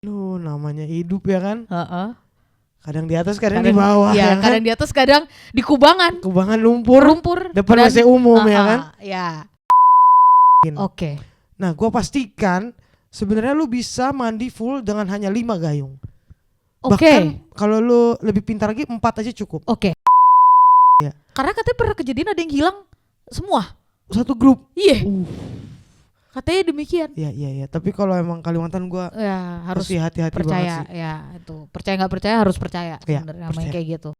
Lu namanya hidup ya kan. Heeh. Kadang di atas, kadang di bawah ya ya kan. kadang di atas, kadang di kubangan. Kubangan lumpur. Depan dan, WC umum ya kan. Ya. Oke. Nah, gua pastikan sebenarnya lu bisa mandi full dengan hanya 5 gayung. Bahkan kalau lu lebih pintar lagi 4 aja cukup. Oke. Ya. Karena katanya pernah kejadian ada yang hilang semua. Satu grup. Iya. Katanya demikian. Iya. Tapi kalau emang Kalimantan gua ya harus hati-hati percaya banget sih. ya itu. Percaya nggak percaya harus percaya Ya, sebenarnya namanya kayak gitu.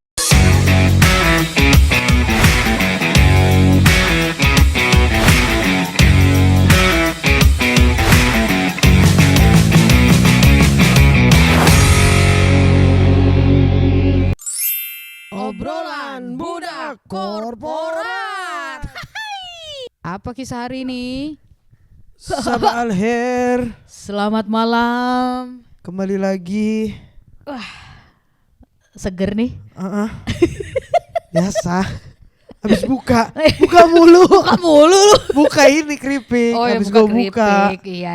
Obrolan budak korporat. Apa kisah hari ini? Sabah al-khair. Selamat malam. Kembali lagi. Seger nih. Biasa. Habis buka mulu. Buka ini keripik. Oh ya, habis buka gua buka. keripik. Iya.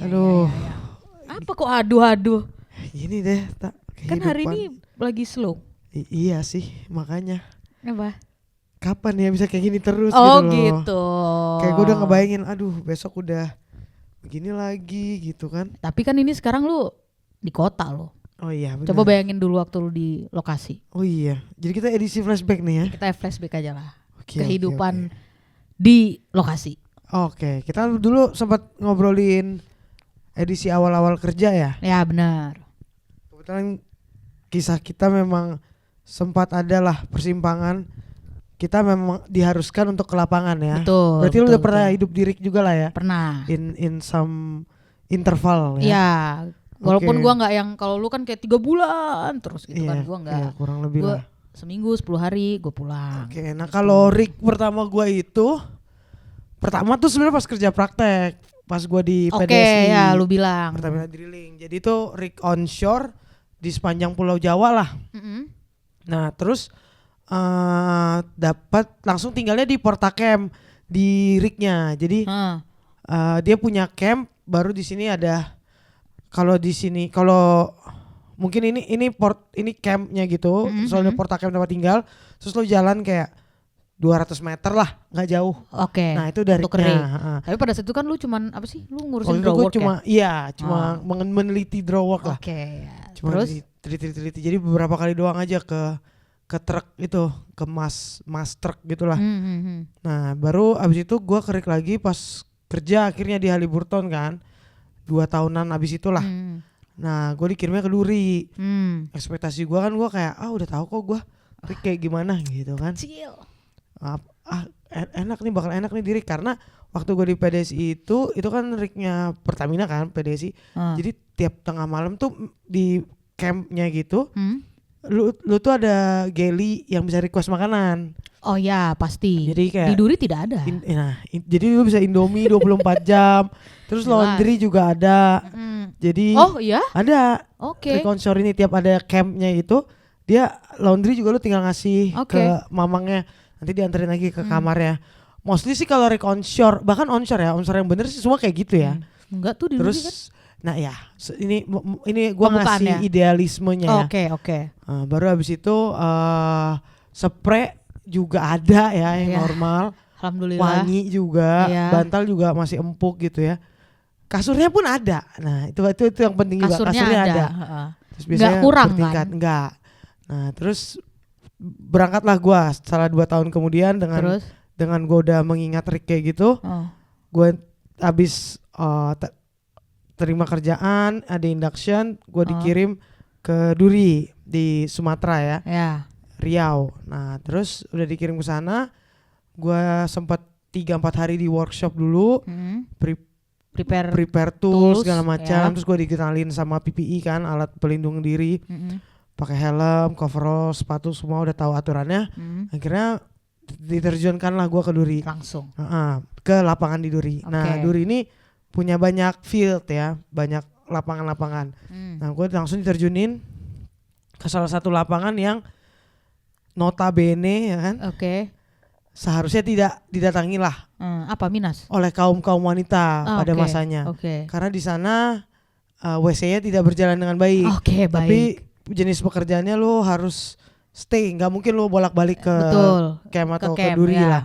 Aduh. Iya. Apa kok aduh? Ini deh tak Kan hari ini lagi slow. Iya sih, makanya. Apa? Kapan ya bisa kayak gini terus Oh gitu loh. gitu. Kayak gue udah ngebayangin, aduh besok udah begini lagi gitu kan. Tapi kan ini sekarang lu di kota lo. Oh iya bener. Coba bayangin dulu waktu lu di lokasi. Oh iya, jadi kita edisi flashback nih ya. Kita flashback aja lah. Oke, Kehidupan di lokasi. Oke, kita dulu sempat ngobrolin edisi awal-awal kerja ya. Ya benar. Kebetulan kisah kita memang sempat ada lah persimpangan. Kita memang diharuskan untuk ke lapangan ya. Betul. Berarti lu udah pernah hidup di RIK juga lah ya? Pernah. In some interval ya. Iya. Walaupun Oke. gua nggak yang kalau lu kan kayak 3 bulan terus gitu kan, gua nggak. Iya, kurang lebih Gua lah. seminggu 10 hari gua pulang. Oke, nah kalau RIK pertama gua itu pertama tuh sebenarnya pas kerja praktek, pas gua di Oke, PDSI. ya lu bilang. Pertamina Drilling. Jadi itu RIK onshore di sepanjang Pulau Jawa lah. Nah, terus dapat langsung tinggalnya di Portakem di RIK-nya. Jadi dia punya camp baru di sini ada. Kalau di sini kalau mungkin ini campnya gitu, soalnya Portakem tempat tinggal, terus lo jalan kayak 200 meter lah, nggak jauh. Oke. Nah itu dari Tapi pada saat itu kan lu cuman apa sih? Lu ngurusin waktu draw itu work cuma meneliti draw work lah. Oke. Cuma Terus? teliti. Jadi beberapa kali doang aja ke truk itu, ke mas truk gitulah. Nah baru abis itu gua kerik lagi pas kerja akhirnya di Haliburton kan, 2 tahunan abis itulah. Nah gue dikirimnya ke Duri. Ekspektasi gue kan gue kayak udah tahu kok gue RIK kayak gimana gitu kan. Enak nih, bakal enak nih diri karena waktu gue di PDSI itu kan RIK-nya Pertamina kan PDSI. Jadi tiap tengah malam tuh di campnya gitu, lu tuh ada galley yang bisa request makanan. Oh ya pasti. Jadi kayak di Duri tidak ada. Jadi lu bisa Indomie 24 jam. Terus laundry juga ada. Jadi oh iya? ada. Oke. RIK onshore ini tiap ada campnya itu, dia laundry juga lu tinggal ngasih ke mamangnya, nanti dianterin lagi ke kamarnya. Mostly sih kalau RIK onshore, bahkan onshore yang bener sih semua kayak gitu ya. Enggak tuh di Terus Duri kan? nah ya ini gua ngasih idealismenya ya. Oke. Baru habis itu spray juga ada ya yang normal. Alhamdulillah. Wangi juga, bantal juga masih empuk gitu ya. Kasurnya pun ada. Nah, itu yang penting juga. Kasurnya ada. Terus biasanya nggak kurang bertingkat, kan? enggak. Nah, terus berangkatlah gua setelah 2 tahun kemudian dengan gua udah mengingat RIK kayak gitu. Gua habis terima kerjaan, ada induction, gua dikirim ke Duri di Sumatera ya. Riau. Nah, terus udah dikirim ke sana, gua sempat 3-4 hari di workshop dulu, prepare tools segala macam. Terus gua dikenalin sama PPE kan, alat pelindung diri, pakai helm, coverall, sepatu semua udah tahu aturannya. Akhirnya diterjunkan lah gua ke Duri langsung. Ke lapangan di Duri. Nah, Duri ini punya banyak field ya, banyak lapangan-lapangan. Nah, gua langsung diterjunin ke salah satu lapangan yang notabene ya kan. Seharusnya tidak didatangi lah Apa Minas? oleh kaum wanita pada masanya. Oke. Karena di sana WC-nya tidak berjalan dengan baik. Oke, baik. Tapi jenis pekerjaannya lo harus stay, nggak mungkin lo bolak-balik ke camp atau ke duri lah.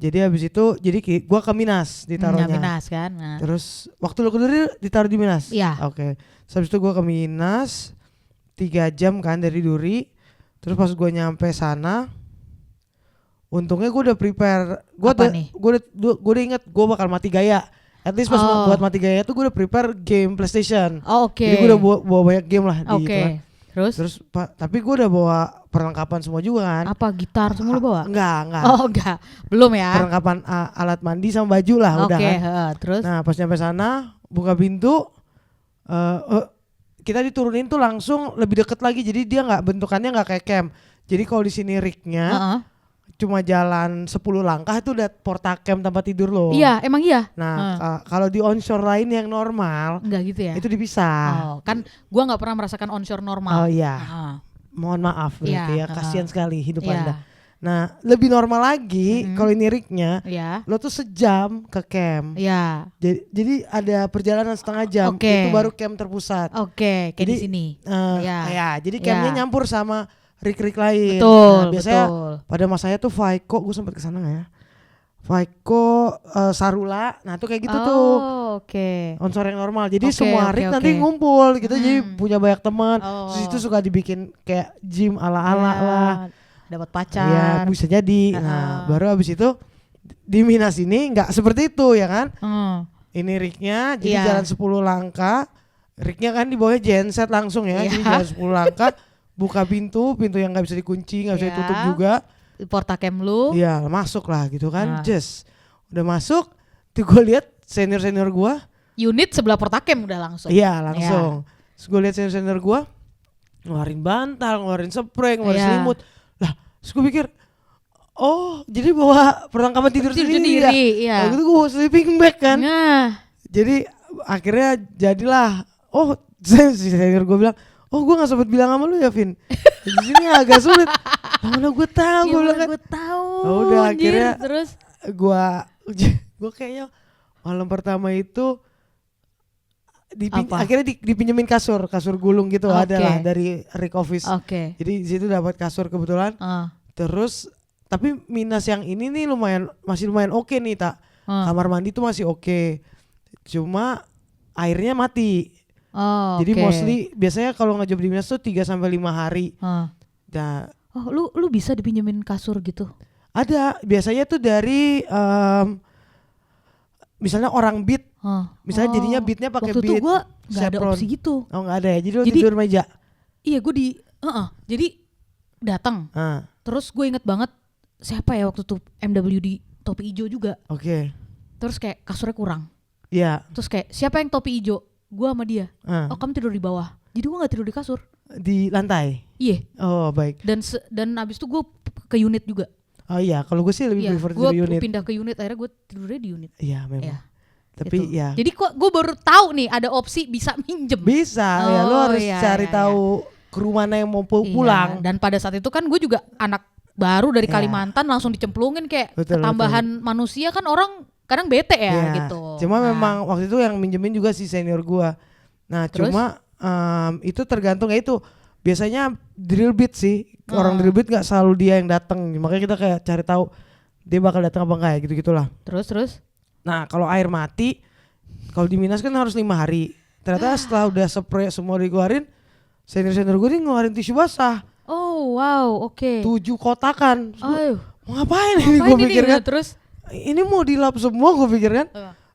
Jadi habis itu, gue ke Minas ditaruhnya. Minas kan. Nah. Terus waktu lo ke duri ditaruh di Minas? Iya. Oke. Habis itu gue ke Minas 3 jam kan dari duri. Terus pas gue nyampe sana, untungnya gue udah prepare. Gue udah inget gue bakal mati gaya. At least pas buat mati gaya tuh gue udah prepare game PlayStation. Oke. Jadi gue udah bawa banyak game lah di itu kan. Terus tapi gue udah bawa perlengkapan semua juga kan. Apa gitar semua lu bawa? Enggak. Oh enggak, belum ya. Perlengkapan alat mandi sama baju lah udah kan. Terus? Nah pas nyampe sana buka pintu, kita diturunin tuh langsung lebih deket lagi. Jadi dia bentukannya nggak kayak camp. Jadi kalau di sini rignya cuma jalan 10 langkah itu udah porta camp tempat tidur lo. Iya, emang iya. Nah, kalau di onshore lain yang normal, enggak gitu ya. Itu dipisah. Kan gua nggak pernah merasakan onshore normal. Oh iya. Mohon maaf berarti ya, kasihan sekali hidup Anda. Nah, lebih normal lagi kalau ini rignya, lo tuh sejam ke camp. Iya. Jadi ada perjalanan setengah jam, itu baru camp terpusat. Kayak di sini. Jadi campnya nyampur sama rig-rig lain. Betul, biasanya pada masanya tuh Faiko, gue sempat kesana nggak ya? Faiko, Sarula, nah tuh kayak gitu tuh. Onshore yang normal. Jadi semua rig nanti ngumpul gitu, jadi punya banyak teman. Terus itu suka dibikin kayak gym ala-ala lah. Dapat pacar. Ya bisa jadi. Nah baru abis itu di Minas ini nggak seperti itu ya kan? Ini rignya jadi jalan 10 langkah. Rignya kan di bawahnya genset langsung ya. Jadi jalan 10 langkah. Buka pintu yang nggak bisa dikunci, nggak bisa ditutup juga. Porta camp lu. Iya, masuk lah gitu kan. Udah masuk, tuh gue lihat senior gue. Unit sebelah porta camp udah langsung. Iya, langsung. Terus gue lihat senior gue ngeluarin bantal, ngeluarin spray, ngeluarin selimut. Lah, terus gue pikir, oh jadi bawa perlengkapan tidur sendiri ya. Lalu gitu gue bawa sleeping bag kan. Jadi akhirnya jadilah, si senior gue bilang, oh gue gak sempat bilang sama lu ya Vin. Di sini agak sulit. Mana gue tahu, gue bilang kan. Gue tahu. Udah akhirnya terus gue kayaknya malam pertama itu akhirnya dipinjemin kasur gulung gitu adalah dari rig office. Jadi di situ dapat kasur kebetulan. Terus tapi Minas yang ini nih masih lumayan oke nih tak. Kamar mandi tuh masih oke. Cuma airnya mati. Jadi mostly biasanya kalau ngejob di Minas tuh 3-5 hari. Nah, lu bisa dipinjemin kasur gitu? Ada, biasanya tuh dari misalnya orang beat. Misalnya jadinya beatnya pakai beat. Waktu itu gue nggak ada opsi gitu. Oh nggak ada ya, jadi lu tidur meja. Iya gue jadi datang. Terus gue inget banget siapa ya waktu itu MWD topi hijau juga. Terus kayak kasurnya kurang. Iya. Terus kayak siapa yang topi hijau? Gue sama dia. Oh kamu tidur di bawah. Jadi gue gak tidur di kasur. Di lantai? Iya. Oh baik. Dan abis itu gue ke unit juga. Oh iya, kalau gue sih lebih prefer tidur di unit. Gue pindah ke unit, akhirnya gue tidurnya di unit. Iya memang. Tapi gitu. ya. Jadi kok gue baru tahu nih ada opsi bisa minjem. Bisa, ya lo harus cari tahu kru mana yang mau pulang. Dan pada saat itu kan gue juga anak baru dari Kalimantan, langsung dicemplungin kayak ketambahan manusia kan orang kadang bete ya gitu. Cuma memang waktu itu yang minjemin juga si senior gue. Nah terus? Cuma itu tergantung ya itu biasanya drill beat sih. Orang drill beat gak selalu dia yang datang, makanya kita kayak cari tahu dia bakal datang apa enggak ya gitu-gitulah. Terus? Nah kalau air mati, kalau di Minas kan harus 5 hari. Ternyata setelah udah spray semua dikeluarin, senior gue nih ngeluarin tisu basah. Oh wow, oke. 7 kotakan. Mau ngapain ini gue pikir kan. Terus? Ini mau dilap semua gue pikir kan.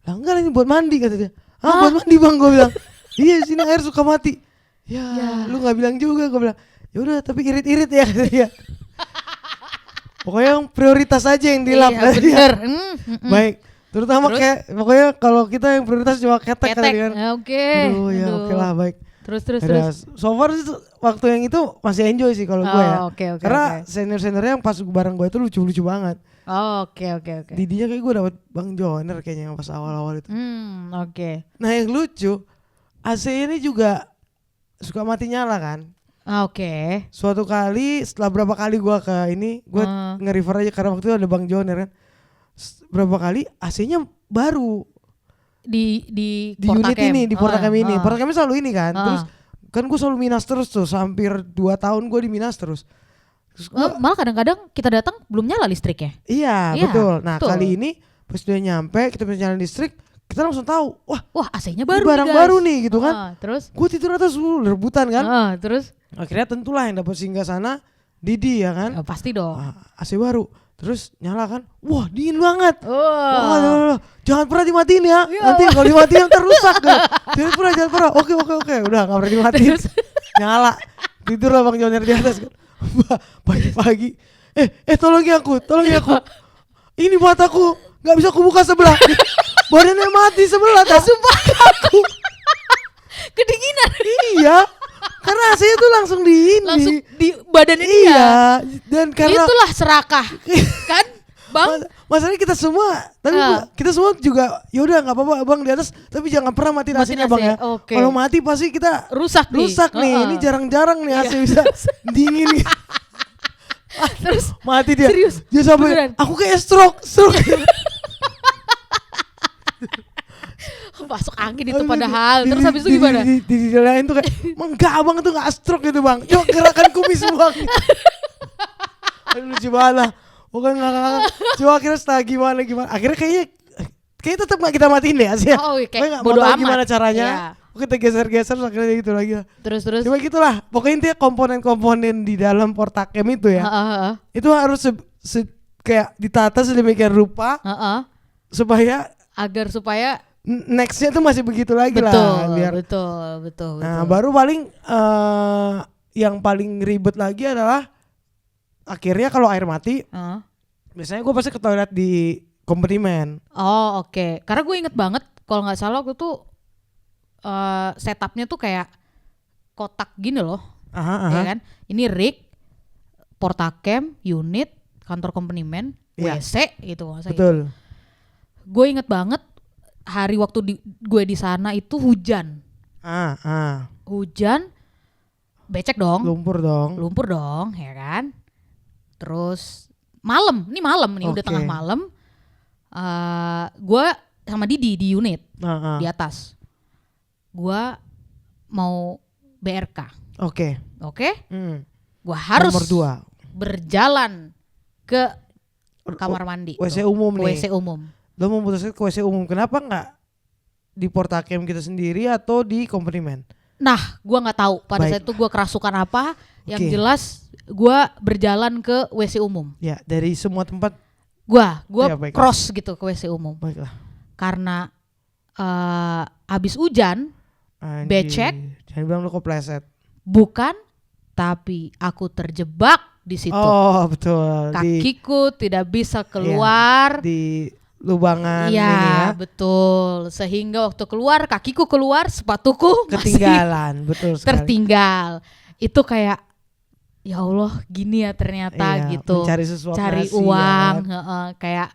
Lah enggak, ini buat mandi kata dia. Buat mandi bang, gue bilang. Iya sini air suka mati. Ya lu gak bilang juga, gue bilang. Ya udah tapi irit-irit ya kata dia. Pokoknya yang prioritas aja yang dilap. Iya bener. Baik. Terutama kayak pokoknya kalau kita yang prioritas cuma ketek kata dia kan. Oke. Aduh ya oke lah baik. Terus. So far waktu yang itu masih enjoy sih kalau gue ya. Karena senior-seniornya yang pas bareng gue itu lucu-lucu banget. Oke. Didinya kayak gue dapet Bang Joner kayaknya yang pas awal-awal itu. Oke. Nah yang lucu AC ini juga suka mati nyala kan. Oke. Suatu kali setelah berapa kali gue ke ini, gue nge-refer aja karena waktu itu ada Bang Joner kan. Berapa kali AC-nya baru. di unit ini, di Portakem ini. Portakem selalu ini kan. Terus kan gue selalu minus terus tuh, hampir 2 tahun gue di minus terus. Malah kadang-kadang kita datang belum nyala listriknya. Iya, betul. Nah kali ini pas udah nyampe kita bisa nyalain listrik, kita langsung tahu, wah AC-nya baru, barang baru nih gitu kan. Terus gue tidur atas rebutan kan. Terus akhirnya tentulah yang dapat singgah sana Didi ya kan. Pasti dong. AC baru. Terus nyala kan, wah dingin banget. Wah, jangan pernah dimatiin ya. Nanti kalau dimatiin ntar rusak kan. Jangan pernah. Oke. Udah gak pernah dimatiin. Nyala. Tidur lah Bang Joner di atas kan. Pagi-pagi. Tolongin aku. Ini mataku gak bisa aku buka sebelah. Badannya mati sebelah. Sumpah aku. Kedinginan. Iya. Karena AC-nya tuh langsung di badan ini ya. Dan karena itulah serakah. Kan? Bang, masalahnya kita semua kita semua juga yaudah nggak apa-apa Bang di atas, tapi jangan pernah matiin AC-nya Bang ya. Kalau mati pasti kita rusak nih. Ini jarang-jarang nih AC bisa dingin. Terus mati dia. Serius? Dia sampai aku kayak stroke. Masuk angin itu padahal. Terus habis itu gimana? Di tuh kayak enggak Bang itu gak stroke gitu Bang. Coba gerakan kumis Bang. Aduh lucu banget. Bukan ngakak. Coba akhirnya setelah gimana. Akhirnya kayaknya tetap gak kita matiin deh AC. Kayak bodo amat. Gimana caranya. Kita geser-geser akhirnya gitu lagi. Terus. Coba gitulah. Pokoknya intinya komponen-komponen di dalam Portakem itu ya. Itu harus kayak ditata sedemikian rupa. Supaya nextnya tuh masih begitu lagi lah. Betul. Nah baru paling yang paling ribet lagi adalah akhirnya kalau air mati, biasanya gue pasti ke toilet di company man. Oke. Karena gue inget banget kalau nggak salah waktu tuh setupnya tuh kayak kotak gini loh, ya kan? Ini rig, Portakem, unit, kantor company man, WC gitu. Betul. Gue inget banget. Hari waktu gue di sana itu hujan. Hujan, becek dong. Lumpur dong, ya kan. Terus malam nih udah tengah malam. Gue sama Didi di unit di atas. Gue mau BRK. Oke. Gue harus nomor 2 berjalan ke kamar mandi. WC umum nih. WC umum. Lo memutuskan ke WC umum, kenapa nggak di Portakem kita sendiri atau di company man? Nah, gue nggak tahu pada saat itu gue kerasukan apa. Yang jelas gue berjalan ke WC umum. Ya, dari semua tempat. Gue cross gitu ke WC umum. Baiklah. Karena habis hujan, becek. Jangan bilang lo kepleset. Bukan, tapi aku terjebak di situ. Betul. Kakiku tidak bisa keluar. Di lubangan ini ya. Betul. Sehingga waktu keluar, kakiku keluar, sepatuku ketinggalan. Betul sekali. Tertinggal. Itu kayak ya Allah gini ya ternyata gitu. Mencari sesuatu, cari uang, ya. Kayak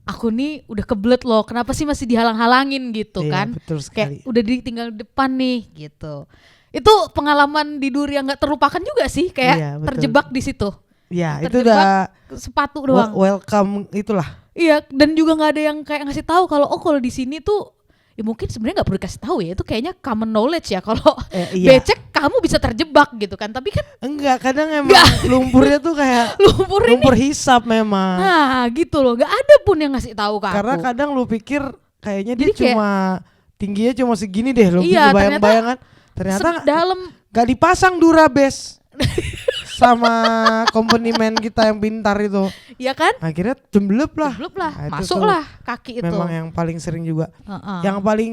aku nih udah kebelet loh. Kenapa sih masih dihalang-halangin gitu kan? Betul sekali. Kayak udah ditinggal depan nih gitu. Itu pengalaman di Duri yang nggak terlupakan juga sih. Kayak terjebak di situ. Ya itu udah sepatu doang. Welcome itulah. Iya, dan juga nggak ada yang kayak ngasih tahu kalau kalau di sini tuh ya mungkin sebenarnya nggak perlu dikasih tahu ya, itu kayaknya common knowledge ya kalau becek kamu bisa terjebak gitu kan, tapi kan enggak, kadang emang lumpurnya tuh kayak lumpur hisap memang. Nah gitu loh, nggak ada pun yang ngasih tahu ke aku. Karena kadang lu pikir kayaknya dia cuma tingginya cuma segini deh, lu bayang-bayangan ternyata dalam nggak dipasang Durabase sama company man kita yang pintar itu. Iya kan? Akhirnya jemblep lah. Nah, masuklah kaki itu. Memang yang paling sering juga. Yang paling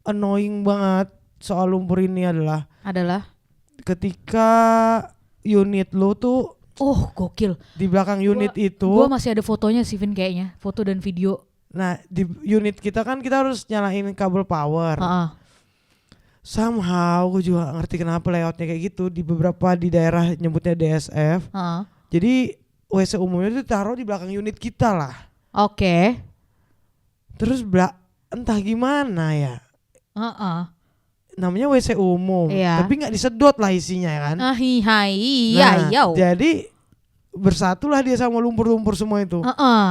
annoying banget soal lumpur ini adalah ketika unit lo tuh gokil. Di belakang unit itu. Gua masih ada fotonya sih Vin kayaknya, foto dan video. Nah, di unit kita kan kita harus nyalain kabel power. Somehow gue juga ngerti kenapa layoutnya kayak gitu. Di beberapa di daerah nyebutnya DSF. Jadi WC umumnya itu taruh di belakang unit kita lah. Oke. Terus entah gimana ya. Namanya WC umum, tapi nggak disedot lah isinya ya kan. Iya. Jadi bersatulah dia sama lumpur-lumpur semua itu.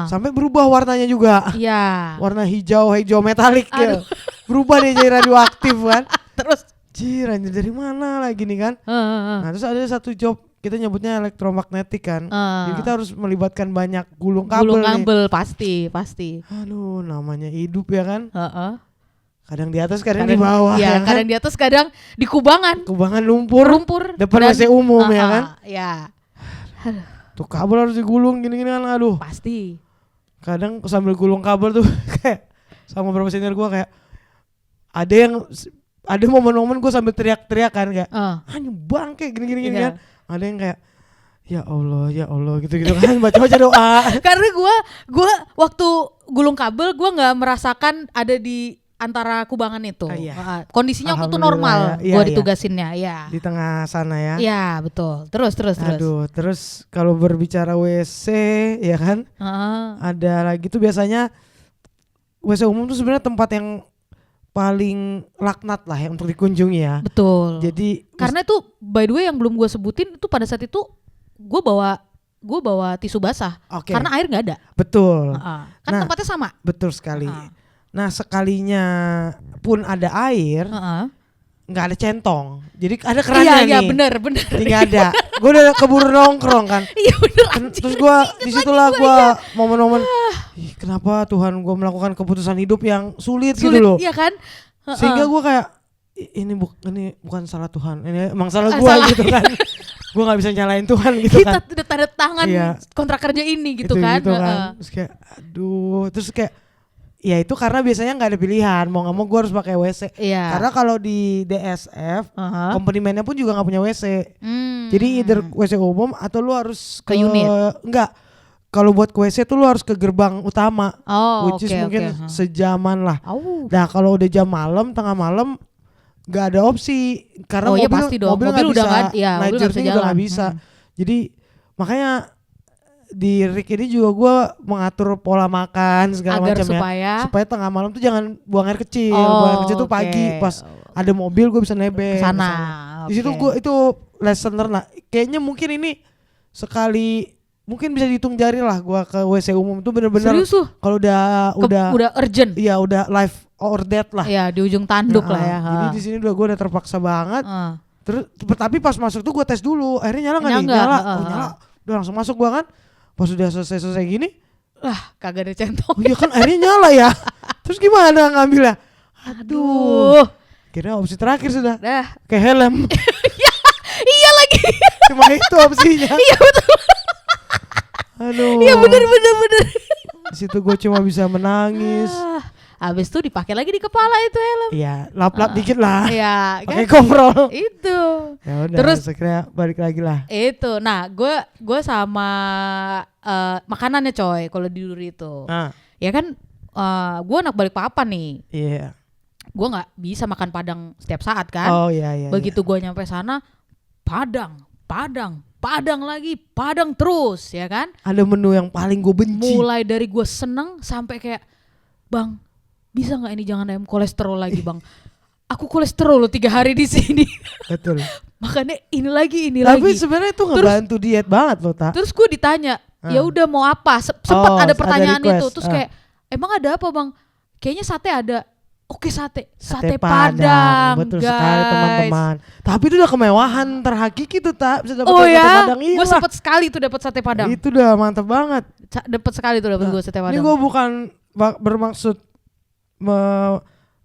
Sampai berubah warnanya juga. Iya. Warna hijau metalik ya. Berubah dia jadi radioaktif kan. Terus anjir dari mana lagi nih kan. Nah terus ada satu job kita nyebutnya elektromagnetik kan. Jadi kita harus melibatkan banyak gulung kabel pasti. Aduh namanya hidup ya kan. Kadang di atas kadang di bawah ya kan? Kadang di atas kadang di kubangan lumpur depan WC umum ya kan. Ya. Tuh kabel harus digulung gini-gini kan, aduh. Pasti. Kadang sambil gulung kabel tuh kayak sama beberapa senior gue kayak ada momen-momen gue sambil teriak-teriak kan kayak hanya bangke gini-gini kan. Ada yang kayak ya Allah gitu-gitu kan baca-baca doa. Karena gue waktu gulung kabel gue nggak merasakan ada di antara kubangan itu. Kondisinya aku tuh normal gue ditugasinnya ya. Di tengah sana ya. Iya betul. Terus. Aduh, terus kalau berbicara WC ya kan. Ada lagi tuh biasanya WC umum tuh sebenarnya tempat yang paling laknat lah ya untuk dikunjungi ya. Betul. Jadi karena itu by the way yang belum gue sebutin itu pada saat itu gue bawa tisu basah. Karena air nggak ada. Betul. Kan tempatnya sama. Betul sekali. Nah sekalinya pun ada air, nggak ada centong, jadi ada kerannya nih. Iya benar. Jadi nggak ada. Gue udah keburu nongkrong kan. Iya benar. Terus gue disitulah gue momen-momen, kenapa Tuhan gue melakukan keputusan hidup yang sulit gitu loh. Iya kan. Sehingga gue kayak ini bukan salah Tuhan, ini emang salah gue gitu kan. Gue nggak bisa nyalain Tuhan gitu kan. Kita udah tanda tangan kontrak kerja ini gitu kan. Terus kayak aduh, terus kayak ya itu karena biasanya nggak ada pilihan, mau nggak mau gue harus pakai WC. Karena kalau di DSF, company man-nya pun juga nggak punya WC. Jadi either WC umum atau lu harus ke unit. Enggak, kalau buat ke WC tuh lu harus ke gerbang utama, which is mungkin sejaman lah. Nah kalau udah jam malam, tengah malam, nggak ada opsi karena mobil nggak bisa, night journey udah nggak bisa. Jadi makanya di Rick ini juga gue mengatur pola makan segala macam ya, supaya tengah malam tuh jangan buang air kecil. Buang air kecil tuh pagi pas ada mobil gue bisa nebeng sana. Di situ gue itu lesson learned lah. Kayaknya mungkin ini sekali mungkin bisa dihitung jari lah gue ke WC umum tuh bener-bener kalau udah urgent. Iya udah life or death lah. Iya di ujung tanduk lah ya. Jadi di sini gue udah terpaksa banget. Terus tapi pas masuk tuh gue tes dulu, akhirnya nyala nggak nih? Nyala. Nyala. Udah langsung masuk gue kan. Pas udah selesai gini, kagak ada centong. Iya kan akhirnya nyala ya. Terus gimana ngambilnya? Aduh. Kira opsi terakhir sudah. Kayak helm. Iya lagi. Cuma itu opsinya. Iya betul. Aduh. Iya bener. Di situ gue cuma bisa menangis. Habis itu dipakai lagi di kepala itu helm. Iya, lap-lap dikit lah. Iya, pakai coverall. Itu. Ya udah, terus akhirnya balik lagi lah. Itu. Nah, gue sama makanannya coy kalau di Duri itu. Ya kan gue anak Balikpapan nih. Iya. Gue nggak bisa makan Padang setiap saat kan. Oh iya. Begitu gue nyampe sana, Padang lagi, Padang terus ya kan. Ada menu yang paling gue benci. Mulai dari gue seneng sampai kayak, Bang, bisa nggak ini jangan ayam kolesterol lagi Bang? Aku kolesterol loh 3 hari di sini. Betul. Makanya ini lagi. Tapi sebenarnya itu ngebantu diet banget loh, Tak. Terus gue ditanya, ya udah mau apa? Sempat ada pertanyaan ada itu. Terus kayak, emang ada apa Bang? Kayaknya sate ada. Oke sate Padang. Betul guys. Sekali teman-teman. Tapi itu udah kemewahan terhakiki tuh, Tak. Bisa dapat sate Padang. Iya. Gue sempet sekali tuh dapat sate Padang. Itu udah mantep banget. Dapat sekali tuh dapat gue sate Padang. Ini gue bukan bermaksud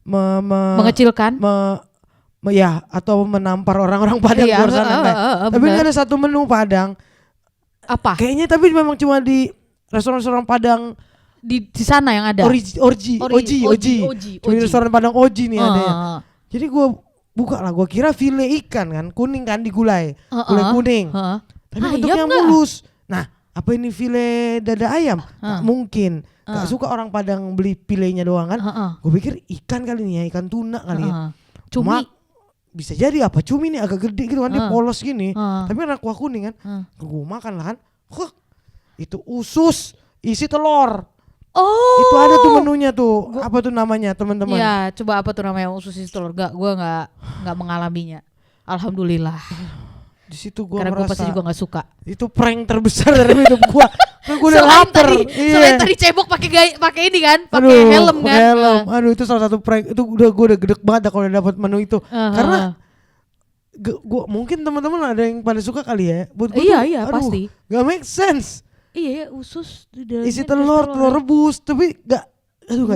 mengecilkan ya atau menampar orang-orang Padang di luar sana. Tapi ini ada satu menu Padang. Apa? Kayaknya tapi memang cuma di restoran-restoran Padang di sana yang ada. Oji. Cuma di restoran Padang Oji nih adanya. Jadi gue buka lah, gue kira file ikan kan, kuning kan digulai, gulai kuning. Tapi bentuknya mulus. Nah, apa ini file dada ayam? Nggak mungkin. Gak suka orang Padang beli filenya doang kan. Gue pikir ikan kali ini ya, ikan tuna kali ya. Cumi. Bisa jadi apa, cumi nih agak gede gitu kan, dia polos gini. Tapi warna kuah kuning kan. Gue makan lah kan. Itu usus isi telur. Itu ada tuh menunya tuh. Apa tuh namanya teman-teman? Iya, coba apa tuh namanya usus isi telur? Gue nggak mengalaminya. Alhamdulillah. Di situ gue karena gue merasa pasti juga nggak suka. itu prank terbesar dalam hidup gue. Kan gue udah lapar. Selain tadi cebok pakai ini kan, pakai helm kan. Helm. Aduh itu salah satu prank. Itu gue udah gedek banget kalau udah dapat menu itu. Karena gua mungkin teman-teman ada yang pada suka kali ya. Buat gua iya pasti. Gak make sense. Iya usus isi telur rebus tapi gak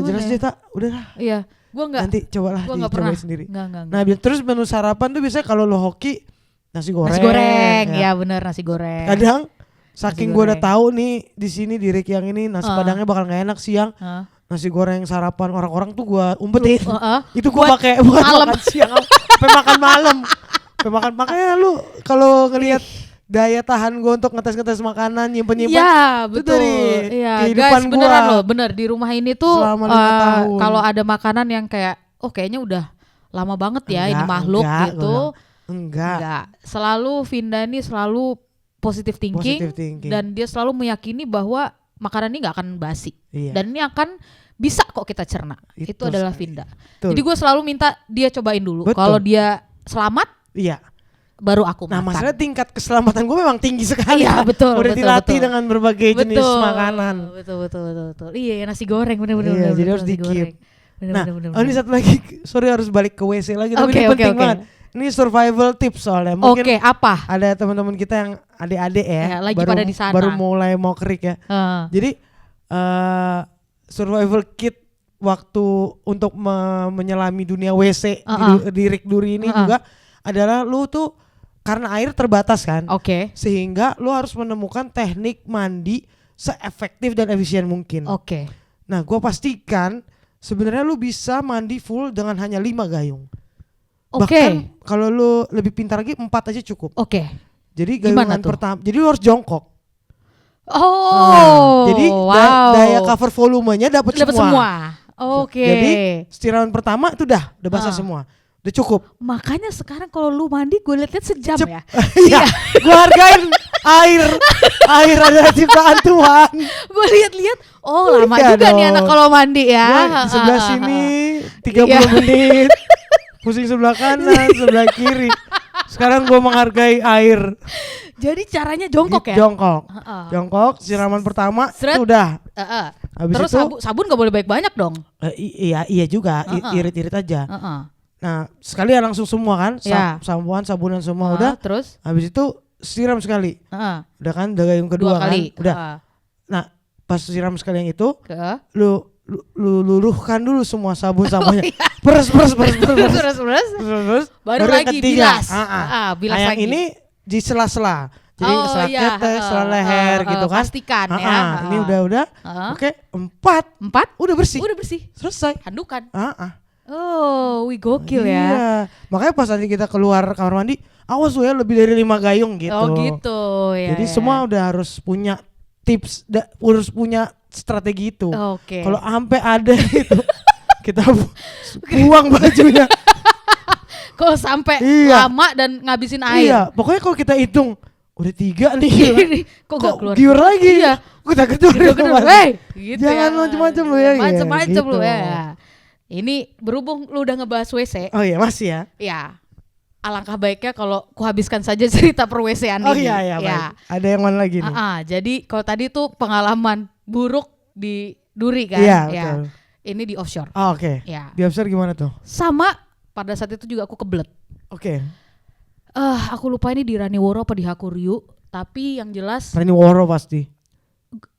jelas deh tak. Udahlah. Iya. Gua enggak. Nanti cobalah dicobain sendiri. Enggak. Nah, terus menu sarapan tuh biasanya kalau lo hoki nasi goreng. Ya bener, nasi goreng. Kadang saking gue udah tahu nih di sini di Rick yang ini nasi padangnya bakal nggak enak siang. Nasi goreng sarapan orang-orang tuh gue umpetin. Itu gue pakai buat makan siang, sampai makan malam. Makanya lu kalau ngelihat daya tahan gue untuk ngetes makanan nyimpen ya betul kehidupan guys, beneran loh, bener di rumah ini tuh kalau ada makanan yang kayak kayaknya udah lama banget ya ini makhluk gitu enggak. Selalu Vinda ini selalu positive thinking dan dia selalu meyakini bahwa makanan ini nggak akan basi dan ini akan bisa kok kita cerna. Itu adalah Vinda. Jadi gue selalu minta dia cobain dulu. Kalau dia selamat baru aku makan. Nah masalahnya tingkat keselamatan gue memang tinggi sekali. Iya betul. Udah dilatih dengan berbagai jenis makanan. Betul. Iya nasi goreng bener-bener. Iya jadi harus di-keep. Nah ini satu lagi, sorry harus balik ke WC lagi tapi ini penting banget. Ini survival tips soalnya. Mungkin apa? Ada teman-teman kita yang adik-adik ya lagi pada di sana. Baru mulai mau kerik ya. Jadi survival kit waktu untuk menyelami dunia WC di Rick Duri ini juga adalah lu tuh karena air terbatas kan. Sehingga lu harus menemukan teknik mandi seefektif dan efisien mungkin. Nah, gua pastikan sebenarnya lu bisa mandi full dengan hanya 5 gayung. Bahkan kalau lu lebih pintar lagi 4 aja cukup. Jadi gayungan pertama, jadi lu harus jongkok. Jadi daya cover volumenya dapat semua. Jadi siraman pertama itu udah basah semua. Udah cukup. Makanya sekarang kalau lu mandi gue liat sejam ya. Iya. Gue hargain air adalah ciptaan Tuhan. Gue lihat lama juga nih anak kalau mandi ya. Di sebelah sini 30 menit. Pusing sebelah kanan, sebelah kiri. Sekarang gue menghargai air. Jadi caranya jongkok ya? Jongkok, siraman pertama udah. Habis terus itu, sabun gak boleh banyak dong? Iya juga, irit-irit aja. Nah sekalian langsung semua kan, sabunan semua udah. Terus? Habis itu siram sekali. Udah kan, udah gayung kedua kan? Udah. Nah pas siram sekali yang itu, lu luruhkan dulu semua sabun-sabunnya. Peres. Baru lagi bilas. Bilas yang lagi. Ini di sela-sela. Jadi sela ketek, sela leher gitu kan. Pastikan ya. Ini udah. Oke, 4 udah bersih. Selesai. Handukan. Wih gokil ya. Iya. Makanya pas nanti kita keluar kamar mandi, awas lu ya lebih dari 5 gayung gitu. Gitu ya. Jadi semua udah harus punya tips, harus punya strategi itu. Kalau sampai ada itu kita buang bajunya. Kalau sampai lama dan ngabisin air. Iya, pokoknya kalau kita hitung udah 3 nih. Kok gak keluar? Giur lagi. Iya. Kita kedur. Gitu jangan macam-macam lu ya. Macam-macam lu ya. Ini berhubung lu udah ngebahas WC. Oh iya, masih ya. Iya. Alangkah baiknya kalau kuhabiskan saja cerita per WC-an ini. Oh iya. Baik. Ada yang mana lagi nih? Jadi kalau tadi tuh pengalaman buruk di Duri kan. Iya, betul. Ini di offshore. Oke. Ya. Di offshore gimana tuh? Sama, pada saat itu juga aku kebelet. Aku lupa ini di Raniworo apa di Hakuryu, tapi yang jelas Raniworo pasti.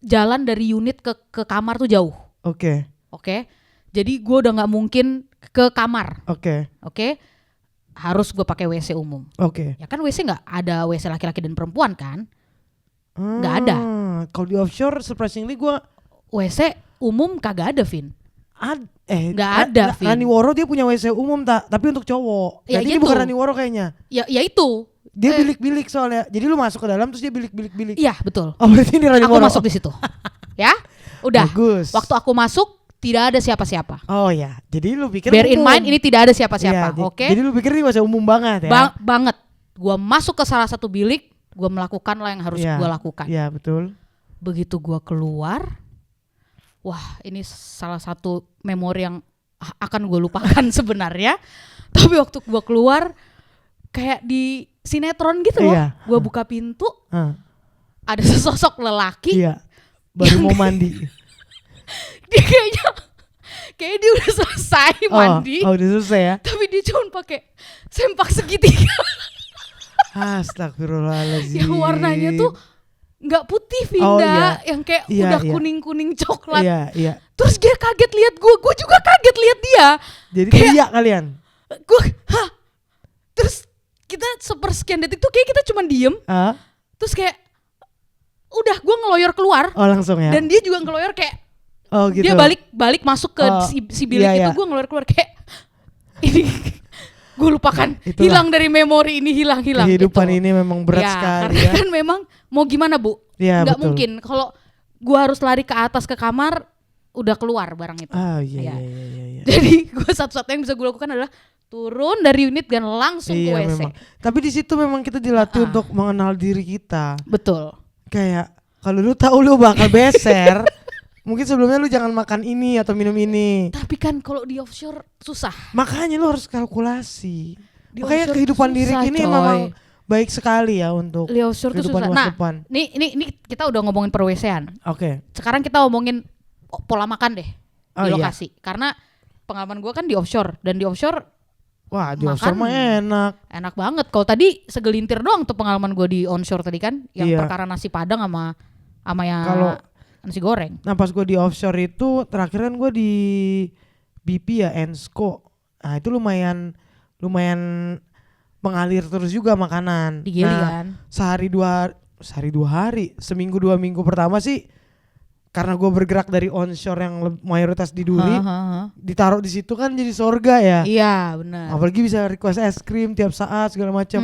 Jalan dari unit ke kamar tuh jauh. Oke. Jadi gue udah nggak mungkin ke kamar. Oke. Harus gue pakai WC umum. Ya kan WC nggak ada WC laki-laki dan perempuan kan? Nggak ada. Kalau di offshore surprisingly gue WC umum kagak ada, Vin. Nggak ada, Vin. Raniworo dia punya WC umum tapi untuk cowok. Ya, jadi gitu. bukan Raniworo kayaknya. Ya itu. Dia bilik-bilik soalnya. Jadi lu masuk ke dalam terus dia bilik-bilik. Iya betul. Berarti ini Raniworo. Aku masuk di situ. Ya, udah. Bagus. Waktu aku masuk tidak ada siapa-siapa. Oh ya, jadi lu pikir bear in mind ini tidak ada siapa-siapa, Jadi lu pikir ini WC umum banget ya? Banget. Gua masuk ke salah satu bilik, gua melakukan lah yang harus gua lakukan. Iya betul. Begitu gua keluar, wah ini salah satu memori yang akan gue lupakan sebenarnya. Tapi waktu gua keluar, kayak di sinetron gitu loh. Gue buka pintu, ada sesosok lelaki. Baru mau mandi. Dia kayaknya dia udah selesai mandi. Udah selesai ya. Tapi dia cuma pakai sempak segitiga. Astagfirullahaladzim. Yang warnanya tuh nggak putih, Vinda, yang kayak udah kuning-kuning coklat. Terus dia kaget lihat gue juga kaget lihat dia. Jadi teriak kalian. Terus kita sepersekian detik tuh kayak kita cuma diem. Terus kayak udah gue ngeloyor keluar. Langsung ya. Dan dia juga ngeloyor kayak gitu. Dia balik masuk ke si bilik itu, gue ngeluar keluar kayak ini gue lupakan. Itulah. Hilang dari memori ini, hilang kehidupan gitu. Ini memang berat sekali karena kan memang mau gimana Bu, nggak mungkin kalau gue harus lari ke atas ke kamar udah keluar barang itu. Iya. Jadi gue satu-satunya yang bisa gue lakukan adalah turun dari unit dan langsung ke WC. Memang. Tapi di situ memang kita dilatih untuk mengenal diri kita. Betul. Kayak kalau lu tahu lu bakal beser, mungkin sebelumnya lu jangan makan ini atau minum ini. Tapi kan kalau di offshore susah. Makanya lu harus kalkulasi. Makanya kehidupan diri ini memang baik sekali ya untuk di offshore kehidupan masa depan. Ini kita udah ngomongin per-WC-an. Oke. Sekarang kita ngomongin pola makan deh di lokasi. Karena pengalaman gue kan di offshore, dan di offshore di offshore mah enak banget. Kalau tadi segelintir doang tuh pengalaman gue di onshore tadi kan, yang perkara nasi padang sama yang nasi goreng. Nah pas gue di offshore itu terakhir kan gue di BP ya, Ensco. Nah itu lumayan mengalir terus juga makanan. Di Gili kan. Sehari dua hari, seminggu 2 minggu pertama sih, karena gue bergerak dari onshore yang mayoritas di Duri, ditaruh di situ kan jadi surga ya. Iya benar. Apalagi bisa request es krim tiap saat segala macam.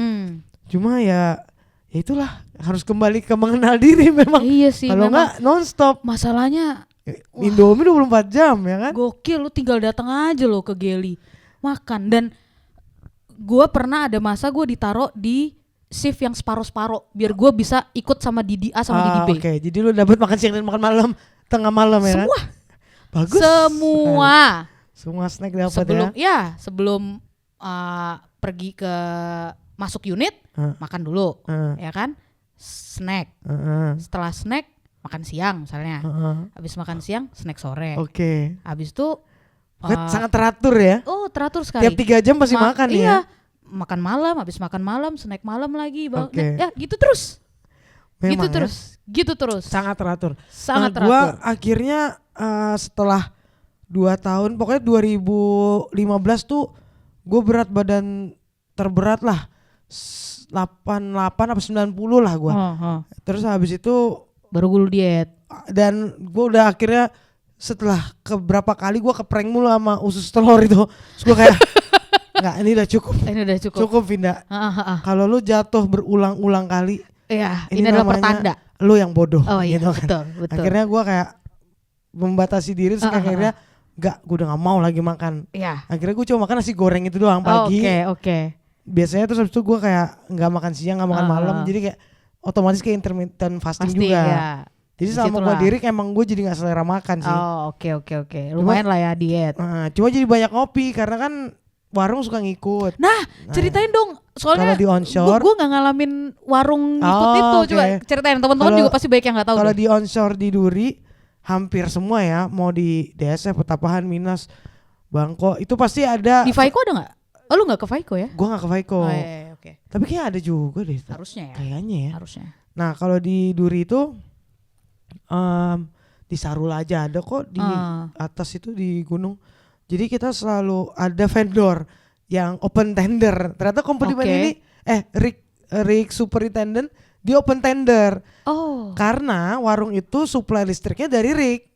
Cuma ya itulah, harus kembali ke mengenal diri memang. Iya sih. Kalau nggak nonstop. Masalahnya Indomie 24 jam ya kan. Gokil, lu tinggal datang aja lo ke Gili makan. Dan gue pernah ada masa gue ditaruh di shift yang separuh-separuh biar gue bisa ikut sama Didi A sama Didi B. Oke, jadi lu dapat makan siang dan makan malam, tengah malam ya kan? Semua. Bagus. Semua snack dapat ya. Sebelum pergi ke masuk unit, makan dulu, ya kan? Snack. Setelah snack makan siang misalnya. Habis makan siang snack sore. Oke. Habis itu sangat teratur ya? Oh, teratur sekali. Tiap 3 jam pasti makan ya? Makan malam, habis makan malam, snack malam lagi, ya gitu terus. Memang gitu terus. Sangat teratur. Sangat teratur. Gua akhirnya setelah 2 tahun, pokoknya 2015 tuh gue berat badan terberat lah 88 apa 90 lah gue. Terus habis itu baru gue diet. Dan gue udah akhirnya setelah beberapa kali gue keprank mulu sama usus telur itu, terus gue kayak nggak, ini udah cukup. Cukup Vinda. Kalau lu jatuh berulang-ulang kali, ini adalah pertanda lu yang bodoh. Gitu kan. Betul. Akhirnya gue kayak membatasi diri, terus akhirnya gue udah nggak mau lagi makan. Akhirnya gue cuma makan nasi goreng itu doang pagi. Oke. Biasanya terus habis itu gue kayak nggak makan siang, nggak makan malam, jadi kayak otomatis kayak intermittent fasting juga. Ya. Jadi sama gue diri emang gue jadi gak selera makan sih. Oke. Lumayan lah ya diet. Cuma jadi banyak ngopi karena kan warung suka ngikut. Nah ceritain dong, soalnya di onshore gue gak ngalamin warung ngikut itu. Coba ceritain, teman-teman juga pasti banyak yang gak tahu. Kalau di onshore di Duri hampir semua ya, mau di DSF, Petapahan, Minas, Bangko, itu pasti ada. Di Faiko ada gak? Oh lu gak ke Faiko ya? Gue gak ke Faiko. Okay. Tapi kayaknya ada juga deh. Harusnya ya. Kayaknya ya. Harusnya. Nah kalau di Duri itu di Sarula aja ada kok, di atas itu di gunung. Jadi kita selalu ada vendor yang open tender. Ternyata company ini Rick Superintendent dia open tender. Karena warung itu supply listriknya dari Rick.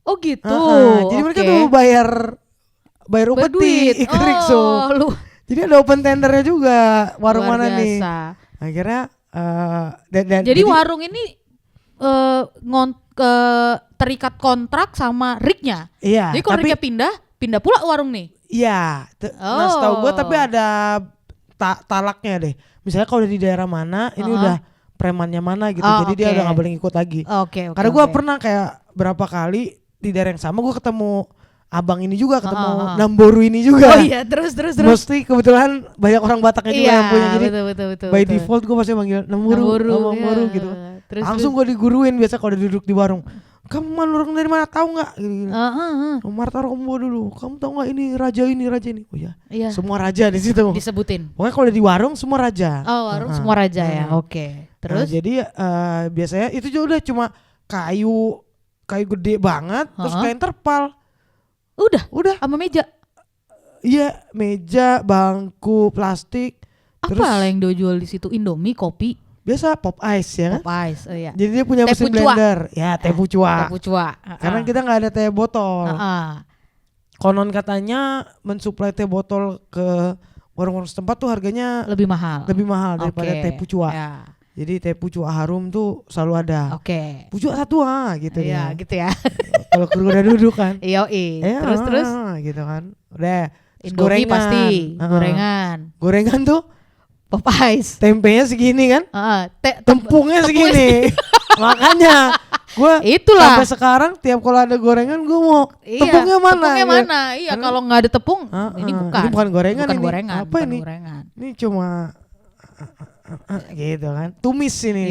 Oh gitu. Jadi mereka tuh bayar upeti ke Rick. Jadi ada open tendernya juga warung mana nih. Akhirnya jadi warung ini terikat kontrak sama Ricknya. Iya. Jadi kalau Ricknya pindah pula warung nih. Iya. Nah setahu gue tapi ada talaknya deh. Misalnya kalau di daerah mana ini udah premannya mana gitu. Jadi dia udah gak boleh ngikut lagi. Karena gue pernah kayak berapa kali di daerah yang sama gue ketemu abang ini juga, ketemu Namboru ini juga. Oh iya, terus. Mesti kebetulan banyak orang Bataknya juga yang punya, jadi betul, by default gue pasti manggil Namboru gitu. Langsung gue diguruin biasa kalau duduk di warung. Kamu orang dari mana, tahu nggak? Marta Rombo dulu. Kamu tahu nggak ini raja ini? Oh ya. Iya. Semua raja di situ. Disebutin. Pokoknya kalau di warung semua raja. Oh, warung semua raja ya. Oke. Terus? Jadi biasanya itu juga udah cuma kayu gede banget, terus kain terpal. Udah. Sama meja. Iya, meja, bangku, plastik. Apa yang dia jual di situ? Indomie, kopi. Biasa pop ice ya kan? Pop ice, oh iya. Jadi dia punya mesin blender. Ya, teh pucua. Karena kita nggak ada teh botol. Konon katanya mensuplai teh botol ke warung-warung setempat tuh harganya lebih mahal daripada teh pucua. Ya. Jadi teh pucua harum tuh selalu ada. Pucua satu gitu ya. Iya, gitu ya. Kalau kru udah duduk kan. Iya. Terus gitu kan. Udah. Indomie pasti. Gorengan tuh pop ice. Tempenya segini kan? Tepungnya segini. Makanya gue sampai sekarang tiap kalau ada gorengan gue mau tepungnya mana? Iya, kalau nggak ada tepung ini bukan gorengan. Apa ini? Ini cuma gitu kan, tumis ini.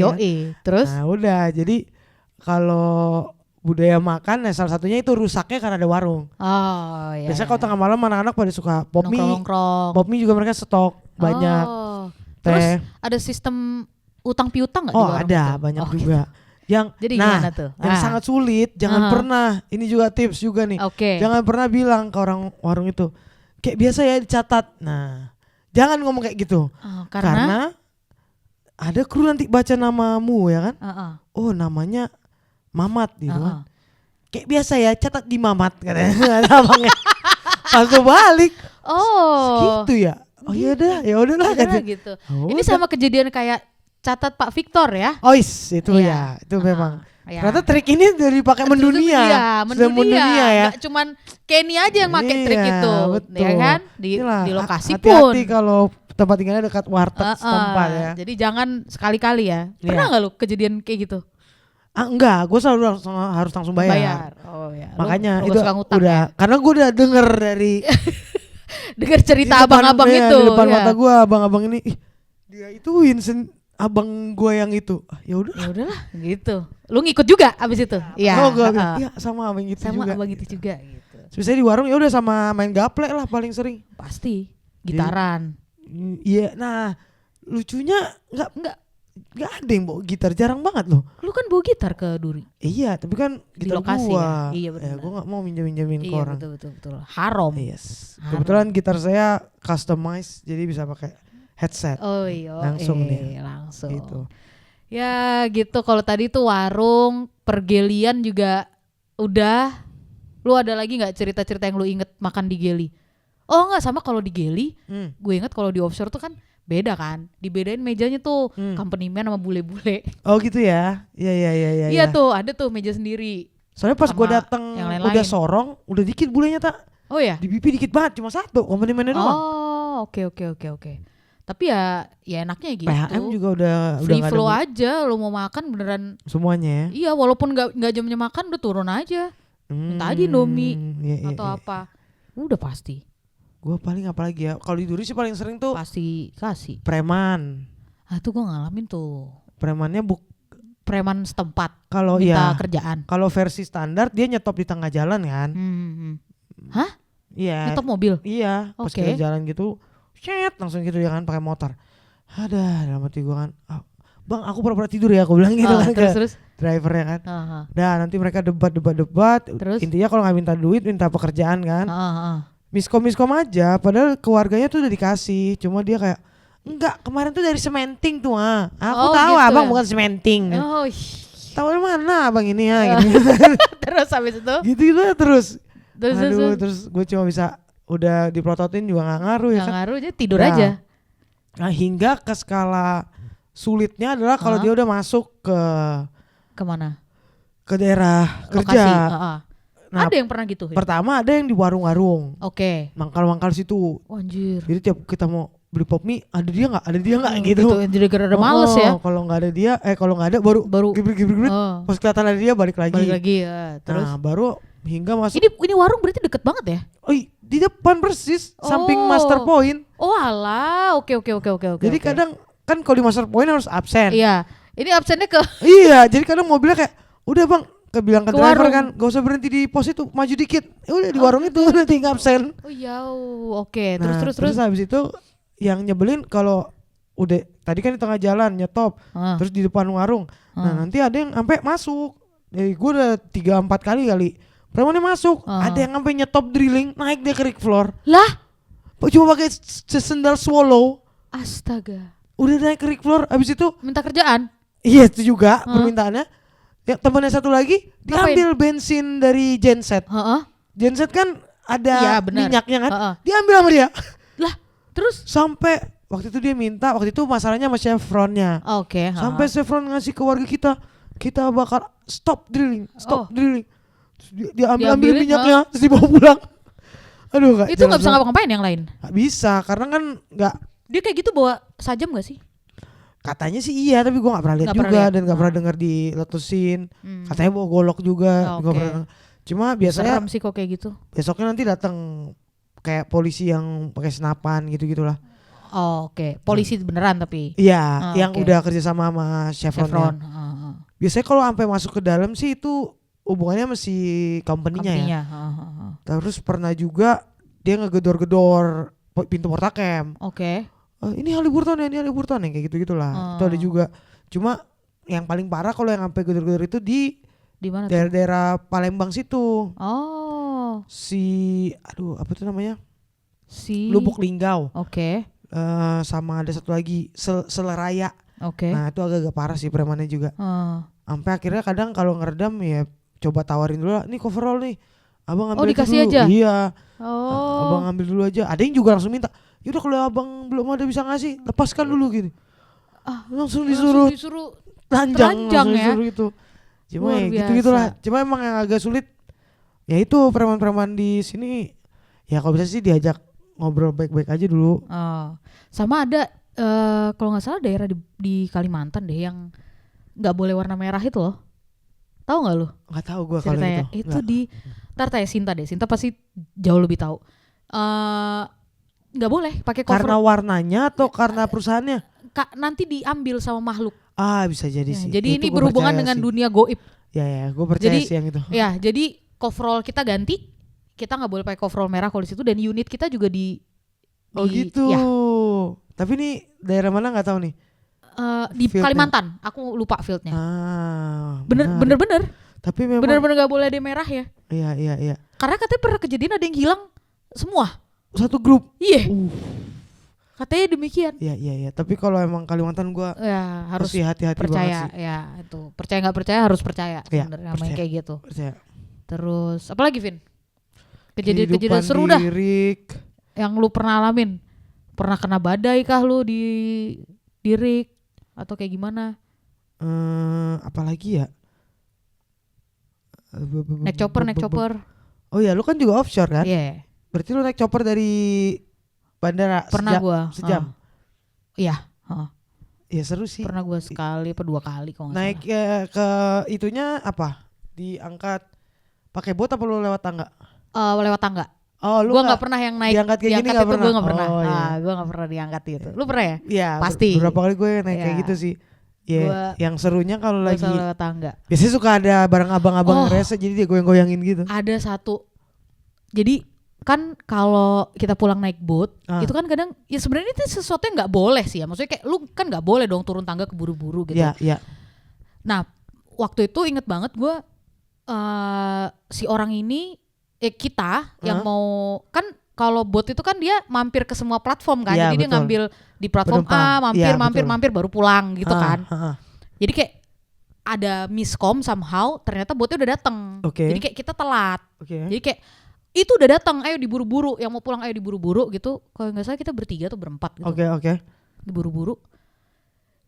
Terus? Nah udah, jadi kalau budaya makan salah satunya itu rusaknya karena ada warung. Iya. Biasanya kalau tengah malam anak-anak pada suka pop mie. Nongkrong. Pop mie juga mereka stok banyak. Terus ada sistem utang piutang nggak? Ada banyak juga. Jadi gimana tuh? Yang sangat sulit, jangan pernah. Ini juga tips juga nih. Jangan pernah bilang ke orang warung itu kayak biasa ya dicatat. Nah, jangan ngomong kayak gitu. Karena ada kru nanti baca namamu ya kan? Oh namanya Mamat gitu kan. Kayak biasa ya, catat di Mamat katanya. Abangnya. Pas balik. Gitu ya. Oh ya udahlah gitu. Ini sama kejadian kayak catat Pak Victor ya. Itu ya. Itu memang. Ternyata trik ini dari pakai mendunia. Mendunia ya. Gak cuman Kenny aja yang pakai trik itu. Betul. Ya kan? Di lokasi hati-hati kalau tempat tinggalnya dekat warteg setempat ya. Jadi jangan sekali-kali ya. Pernah gak lu kejadian kayak gitu? Enggak, gue selalu harus langsung bayar. Oh ya. Makanya itu udah ya? Karena gue udah denger dari dengar cerita abang-abang itu. Di depan mata gue, abang-abang ini dia ituin abang gue yang itu. Ya udahlah gitu. Lu ngikut juga abis itu? Iya. Iya sama abang itu juga. Sama abang itu juga gitu. Biasanya di warung ya udah sama main gaplek lah paling sering. Pasti. Gitaran. Iya, nah lucunya nggak ada yang bawa gitar, jarang banget loh. Lu kan bawa gitar ke Duri. Iya, tapi kan di lokasi gua. Ya? Iya benar. Ya, gue nggak mau minjemin ke orang. Betul. Haram. Yes. Kebetulan gitar saya customize, jadi bisa pakai headset. Oh iya. Langsung. Gitu. Ya gitu. Kalau tadi tuh warung, pergelian juga udah. Lu ada lagi nggak cerita-cerita yang lu inget makan di Geli? Oh nggak, sama kalau di Geli, gue inget kalau di offshore tuh kan beda kan, dibedain mejanya tuh company man sama bule-bule. Oh gitu ya? Iya. Iya tuh, ada tuh meja sendiri. Soalnya pas gue dateng udah sorong, udah dikit bulenya tak. Oh ya? Di pipi dikit banget, cuma satu company man-nya doang. Oh oke. Tapi ya enaknya gitu. PHM juga udah free flow aja, lu mau makan beneran semuanya ya? Iya, walaupun nggak jamnya makan udah turun aja. Minta aja Indomie atau apa. Udah pasti. Gue paling apa lagi ya? Kalau di Duri sih paling sering tuh pasti kasih preman. Tuh gue ngalamin tuh. Premannya preman setempat. Kalau minta kerjaan. Kalau versi standar dia nyetop di tengah jalan kan. Hah? Iya. Nyetop mobil? Iya. Pas kita jalan gitu, langsung gitu ya kan pakai motor. Ada dalam hati gue kan. Bang, aku pura-pura tidur ya, aku bilang gitu kan terus drivernya kan. Nanti mereka debat. Terus? Intinya kalau nggak minta duit, minta pekerjaan kan. Miskom aja, padahal keluarganya tuh udah dikasih, cuma dia kayak enggak, kemarin tuh dari Sementing tuh aku tahu gitu abang bukan Sementing. Tahu dari mana abang ini ya gitu. Terus habis itu gitu terus gue cuma bisa udah diprototin juga nggak ngaruh ya kan. Nggak ngaruh aja, tidur aja. Nah hingga ke skala sulitnya adalah kalau dia udah masuk ke mana? Ke daerah lokasi, kerja. Nah, ada yang pernah gitu? Pertama ada yang di warung-warung. Oke. Mangkal-mangkal situ. Anjir. Jadi tiap kita mau beli pop mie, ada dia nggak gitu. Jadi gara-gara males ya. Kalau nggak ada dia, kalau nggak ada baru gibrit. Pas kelihatan ada dia balik lagi. Terus? Nah baru hingga masuk. Ini warung berarti deket banget ya? Oh, di depan persis, samping Master Point. Oh alah, oke. Jadi kadang kan kalau di Master Point harus absen. Iya, ini absennya ke. Iya, jadi kadang mobilnya kayak, udah bang, bilang ke driver warung. kan, gak usah berhenti di pos itu, maju dikit. Udah di warung itu nanti absen. Oh iya, oke. Nah, terus habis itu yang nyebelin kalau udah tadi kan di tengah jalan nyetop, terus di depan warung. Nah nanti ada yang sampai masuk. Jadi gue udah 3-4 kali premannya masuk. Ada yang sampai nyetop drilling, naik dia ke Rick floor. Lah? Cuma pakai sendal swallow. Astaga. Udah naik ke Rick floor, habis itu minta kerjaan. Iya itu juga permintaannya. Ya, temannya satu lagi diambil bensin dari genset. Genset kan ada minyaknya kan, diambil sama dia. Lah, terus sampai waktu itu dia minta, waktu itu masalahnya sama chevronnya. Oke. Sampai chevron ngasih ke warga kita bakal stop drilling. Terus dia ambil minyaknya, terus dibawa pulang. Aduh, itu nggak bisa ngapa-ngapain yang lain? Nggak bisa, karena kan nggak. Dia kayak gitu bawa sajam nggak sih? Katanya sih iya, tapi gue nggak pernah lihat juga dan nggak pernah dengar diletusin. Katanya bawa golok juga. Cuma biasanya serem sih kok kayak gitu. Besoknya nanti datang kayak polisi yang pakai senapan gitu-gitulah. Oke. Polisi beneran tapi. Iya, yang udah kerja sama Chevron. Biasanya kalau sampai masuk ke dalam sih itu hubungannya sama si company-nya ya. Terus pernah juga dia ngegedor-gedor pintu portakem. Oke. Ini Haliburton yang kayak gitu-gitulah. Itu ada juga. Cuma yang paling parah kalau yang sampai gedor-gedor itu di mana? Daerah Palembang situ. Apa tuh namanya? Lubuk Linggau. Oke. Sama ada satu lagi Seleraya. Oke. Nah itu agak-agak parah sih premannya juga. Sampai akhirnya kadang kalau ngeredam ya coba tawarin dulu lah, nih coverall nih, abang ambil dikasih dulu. Aja? Iya. Abang ambil dulu aja. Ada yang juga langsung minta, yaudah kalau abang belum ada bisa ngasih, lepaskan dulu gitu. Langsung disuruh telanjang ya. Disuruh itu. Cuma ya gitu-gitulah. Cuma emang yang agak sulit ya itu preman-preman di sini. Ya kalau bisa sih diajak ngobrol baik-baik aja dulu. Sama ada kalau nggak salah daerah di Kalimantan deh yang nggak boleh warna merah itu loh. Tahu nggak lu? Nggak tahu gue kalau itu. Itu di ntar tanya Sinta deh. Sinta pasti jauh lebih tahu. Nggak boleh pakai cover. Karena warnanya atau karena perusahaannya? Nanti diambil sama makhluk. Bisa jadi sih. Jadi ini berhubungan dengan dunia goib. Ya, gue percaya sih yang itu. Ya, jadi coverall kita ganti. Kita nggak boleh pakai coverall merah kalau di situ, dan unit kita juga gitu. Ya. Tapi ini daerah mana nggak tahu nih. Di fieldnya. Kalimantan, aku lupa fieldnya. Bener. Tapi memang bener-bener nggak boleh ada merah ya. Iya. Karena katanya pernah kejadian ada yang hilang semua. Satu grup. Iya. Katanya demikian. Iya. Tapi kalau emang Kalimantan gue harus hati-hati percaya banget sih. Ya itu percaya nggak percaya harus percaya. Sebenarnya namanya kayak gitu. Percaya. Terus apalagi Vin? Kejadian seru dah. Yang lu pernah alamin? Pernah kena badai kah lu di Rick atau kayak gimana? Apalagi ya? Naik chopper. Oh ya, lu kan juga offshore kan? Iya. Yeah. Berarti lu naik chopper dari bandara pernah gua sejam? Iya. Iya seru sih. Pernah gua sekali atau 2 kali kalau nggak naik salah. Ke itunya apa? Diangkat pakai bot apa lu lewat tangga? Lewat tangga. Lu gua nggak pernah yang naik diangkat kayak gini itu gue nggak pernah. Iya. Gue nggak pernah diangkat itu. Lu pernah ya? Iya. Pasti. Beberapa kali gue naik kayak gitu sih. Iya. Yang serunya kalau lagi lewat tangga. Biasanya suka ada barang abang-abang rese jadi dia goyang-goyangin gitu. Ada satu. Jadi kan kalau kita pulang naik boat itu kan kadang ya sebenarnya itu sesuatu yang nggak boleh sih ya. Maksudnya kayak lu kan nggak boleh dong turun tangga keburu-buru gitu. Iya. Nah waktu itu inget banget gue si orang ini kita yang mau kan. Kalau bot itu kan dia mampir ke semua platform kan, jadi betul. Dia ngambil di platform Penumpang. mampir baru pulang gitu kan. Jadi kayak ada miskom somehow, ternyata botnya udah datang. Jadi kayak kita telat. Jadi kayak itu udah datang, ayo diburu-buru, yang mau pulang ayo diburu-buru gitu. Kalau nggak salah kita bertiga atau berempat gitu. Diburu-buru.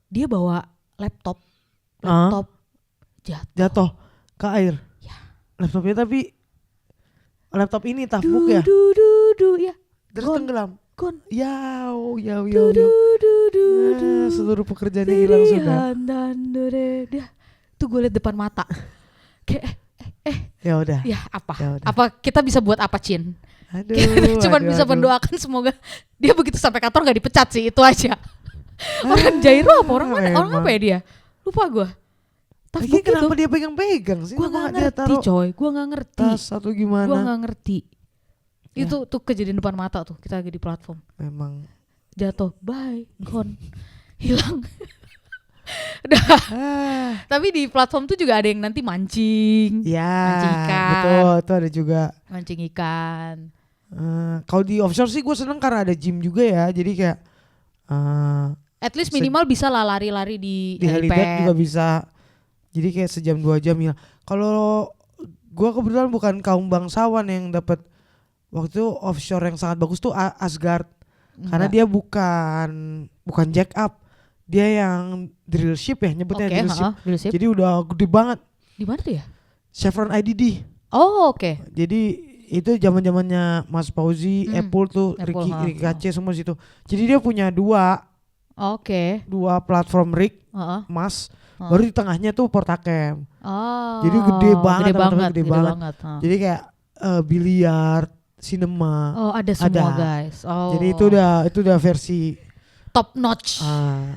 Dia bawa laptop jatuh ke air. Ya. Laptopnya tapi laptop ini tafbuk ya. Ya. Terus tenggelam. Ya. Seluruh pekerjaannya hilang sudah. Tuh gue liat depan mata. Kayak Ya udah. Ya apa kita bisa buat apa, Cin? Aduh, kita cuma bisa mendoakan semoga dia begitu sampai kantor gak dipecat sih, itu aja. Orang Jairo apa orang mana? Orang apa ya dia? Lupa gue. Lagi kenapa dia pegang-pegang sih? Gue gak ngerti coy, gue gak ngerti. Tas atau gimana? Gue gak ngerti. Itu tuh kejadian depan mata tuh, kita lagi di platform. Memang. Jatuh, bye, gone, hilang. Udah. Tapi di platform tuh juga ada yang nanti mancing. Ya, mancing ikan. Betul, itu ada juga. Mancing ikan. Kalau di offshore sih gue seneng karena ada gym juga ya, jadi kayak. At least minimal bisa lah lari-lari di helipad juga bisa. Jadi kayak sejam 2 jam ya. Kalau gue kebetulan bukan kaum bangsawan yang dapat waktu itu offshore yang sangat bagus tuh Asgard. Karena dia bukan jack up. Dia yang drill ship ya nyebutnya, drill ship. Jadi udah gede banget. Di mana tuh ya? Chevron IDD. Oh oke. Jadi itu zaman-zamannya Mas Fauzi, Apple tuh, Ricky Kace semua situ. Jadi dia punya 2 platform rig, Mas. Baru di tengahnya tuh Portacam. Jadi gede banget. Gede banget. Jadi kayak biliar, cinema. Oh ada semua guys. Oh. Jadi itu udah versi top notch.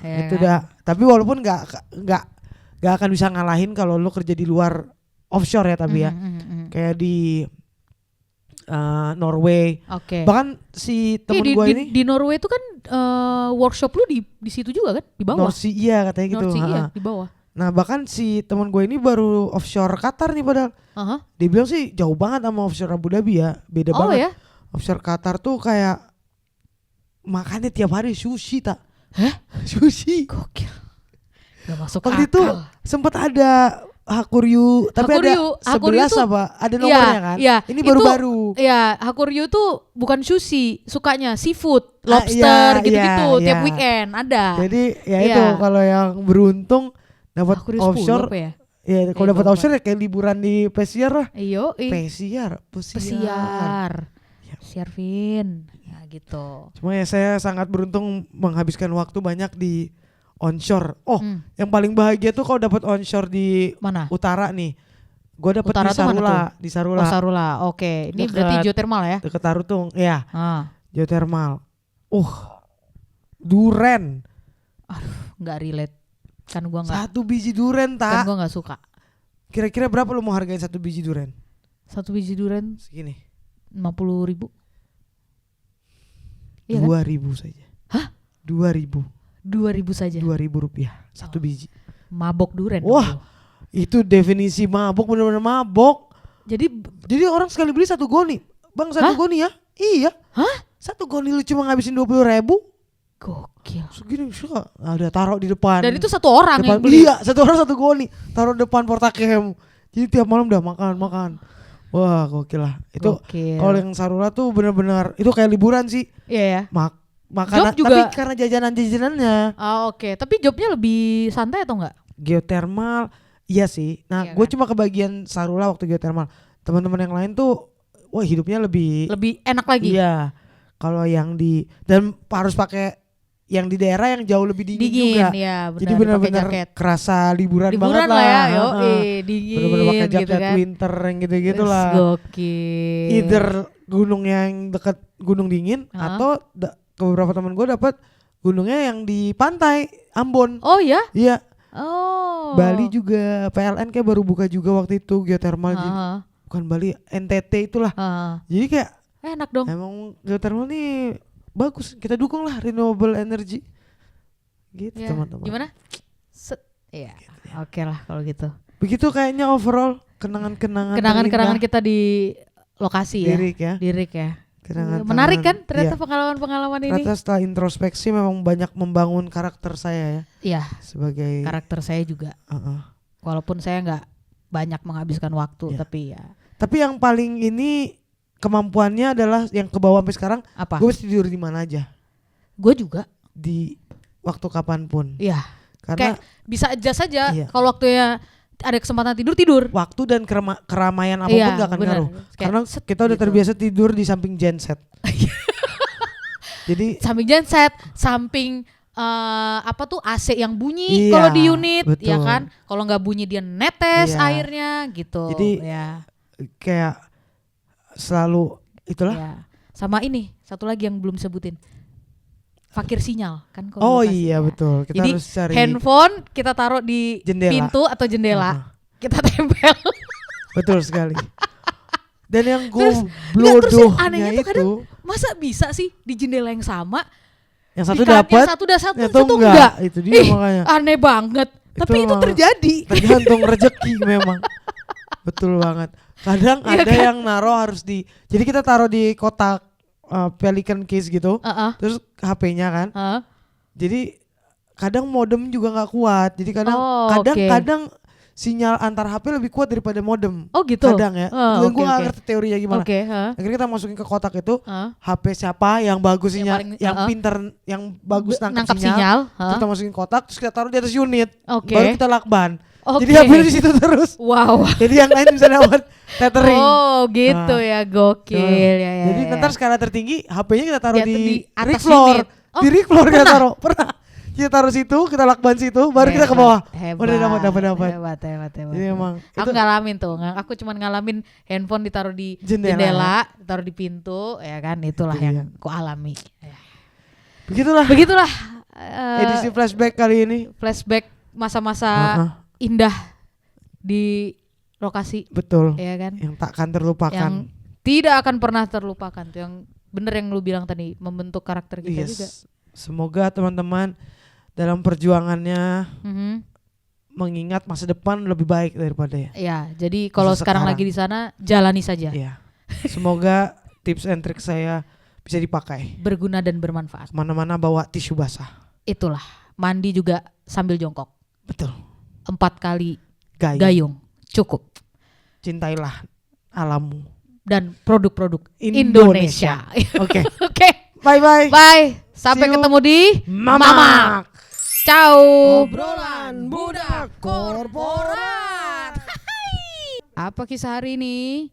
Itu udah. Tapi walaupun nggak akan bisa ngalahin kalau lu kerja di luar offshore ya, tapi ya. Kayak di Norway. Bahkan si temen gue ini di Norway itu kan workshop lu di situ juga kan, di bawah. North Sea, iya katanya gitu. North Sea, iya, di bawah. Nah bahkan si temen gue ini baru offshore Qatar nih padahal. Dia bilang sih jauh banget sama offshore Abu Dhabi ya, beda banget. Ya? Offshore Qatar tuh kayak makannya tiap hari sushi tak? Sushi. Gokil. Gak masuk akal. Waktu itu sempat ada Hakuryu, tapi ada 11 apa? Ada nomornya kan? Iya, ini baru-baru. Iya, Hakuryu tuh bukan sushi, sukanya seafood, lobster gitu-gitu tiap weekend ada. Jadi ya itu kalau yang beruntung dapat offshore. Ya kalau dapat offshore ya kayak liburan di Pesiar lah. Pesiar. Vin. Ya gitu. Cuma ya saya sangat beruntung menghabiskan waktu banyak di onshore. Yang paling bahagia tuh kalau dapat onshore di mana? Utara nih. Gue dapet di Sarula. Oh Sarula, oke. Ini berarti geothermal ya? Deket Tarutung, ya. Geothermal. Duren. Aduh, nggak relate. Kan gua nggak. 1 biji duren tak? Kan gua nggak suka. Kira-kira berapa lo mau hargain 1 biji duren? 1 biji duren? Segini. 50.000. 2.000 saja. Hah? 2.000 saja. 2.000 rupiah 1 biji. Mabok duren. Wah, itu definisi mabok, benar-benar mabok. Jadi orang sekali beli 1 goni. Bang 1 goni ya? Iya. 1 goni lu cuma ngabisin 20.000. Gokil. Segini suka. Udah taruh di depan. Dan itu 1 orang yang beli. Iya, 1 orang 1 goni. Taruh depan Portacam. Jadi tiap malam udah makan. Wah, gokil lah. Itu kalau yang Sarula tuh benar-benar itu kayak liburan sih. Iya ya. Makanan tapi karena jajanan-jajanannya. Oke. Tapi jobnya lebih santai atau enggak? Geothermal iya sih. Nah, gue cuma kebagian Sarula waktu geothermal. Teman-teman yang lain tuh wah hidupnya lebih enak lagi. Iya. Kalau yang dan harus pakai yang di daerah yang jauh lebih dingin juga. Ya, benar, jadi benar-benar kerasa liburan banget lah. Ya, dingin. Benar-benar pakai jaket gitu kan. Winter yang gitu-gitu lah. Gokil. Either gunung yang dekat gunung dingin atau beberapa teman gue dapat gunungnya yang di pantai Ambon. Oh ya? Iya. Oh. Bali juga PLN kayak baru buka juga waktu itu geothermal. Bukan Bali, NTT itulah. Jadi kayak enak dong. Emang geothermal nih bagus, kita dukung lah renewable energy. Gitu ya, teman-teman. Gimana? Iya. Gitu ya. Oke lah kalau gitu. Begitu kayaknya overall kenangan kita di lokasi ya. Di Rik ya. Menarik kan ternyata pengalaman-pengalaman ini. Ternyata setelah introspeksi memang banyak membangun karakter saya ya. Iya. Sebagai karakter saya juga. Walaupun saya nggak banyak menghabiskan waktu, tapi ya. Tapi yang paling ini kemampuannya adalah yang ke bawah sampai sekarang. Apa? Gue bisa tidur di mana aja. Gue juga. Di waktu kapanpun. Iya. Karena kayak bisa adjust saja. Kalau waktunya ada kesempatan tidur. Waktu dan keramaian apapun gak akan ngaruh. Karena kita udah terbiasa tidur di samping genset. Jadi samping genset, samping apa tuh AC yang bunyi kalau di unit, betul. ya kan? Kalau nggak bunyi dia netes airnya gitu. Jadi kayak selalu itulah. Ya. Sama ini satu lagi yang belum sebutin, fakir sinyal kan? Oh iya betul. Kita jadi harus cari handphone kita taruh di pintu atau jendela, kita tempel. Betul sekali. Dan yang anehnya tuh kadang masa bisa sih di jendela yang sama yang satu dapat, satu enggak. Itu dia makanya. Aneh banget. Tapi itu terjadi. Tergantung rezeki memang. Betul banget. Kadang ada kan? Yang naruh harus jadi kita taruh di kotak pelican case gitu. Terus HP-nya kan. Jadi kadang modem juga nggak kuat. Jadi kadang sinyal antar HP lebih kuat daripada modem. Oh gitu. Kadang ya. Dan gue gak ngerti teorinya gimana. Akhirnya kita masukin ke kotak itu HP siapa yang bagus sinyal, yang pinter, yang bagus nangkap sinyal. Terus kita masukin kotak, terus kita taruh di atas unit. Baru kita lakban. Jadi HP di situ terus. Wow. Jadi yang lain bisa dapat tethering. Oh gitu ya, gokil ya. Jadi nanti skala tertinggi HP-nya kita taruh di atas floor. Di rig floor kita taruh. Pernah. Kita taruh situ, kita lakban situ, baru kita ke bawah. Udah dapat. Hebat. Jadi emang aku ngalamin tuh, aku cuma ngalamin handphone ditaruh di jendela, taruh di pintu, ya kan, itulah yang aku alami. Begitulah. Edisi flashback kali ini. Flashback masa-masa indah di lokasi. Betul. Ya kan. Yang takkan terlupakan. Yang tidak akan pernah terlupakan tuh, yang bener yang lu bilang tadi, membentuk karakter kita juga. Semoga teman-teman dalam perjuangannya mengingat masa depan lebih baik daripada ya. Iya, jadi kalau sekarang lagi di sana jalani saja. Iya. Semoga tips and trik saya bisa dipakai. Berguna dan bermanfaat. Mana-mana bawa tisu basah. Itulah, mandi juga sambil jongkok. Betul. 4 kali gayung. Cukup. Cintailah alammu dan produk-produk Indonesia. Oke. Bye. Sampai ketemu di Mamak. Ciao. Obrolan budak korporat. Apa kisah hari ini?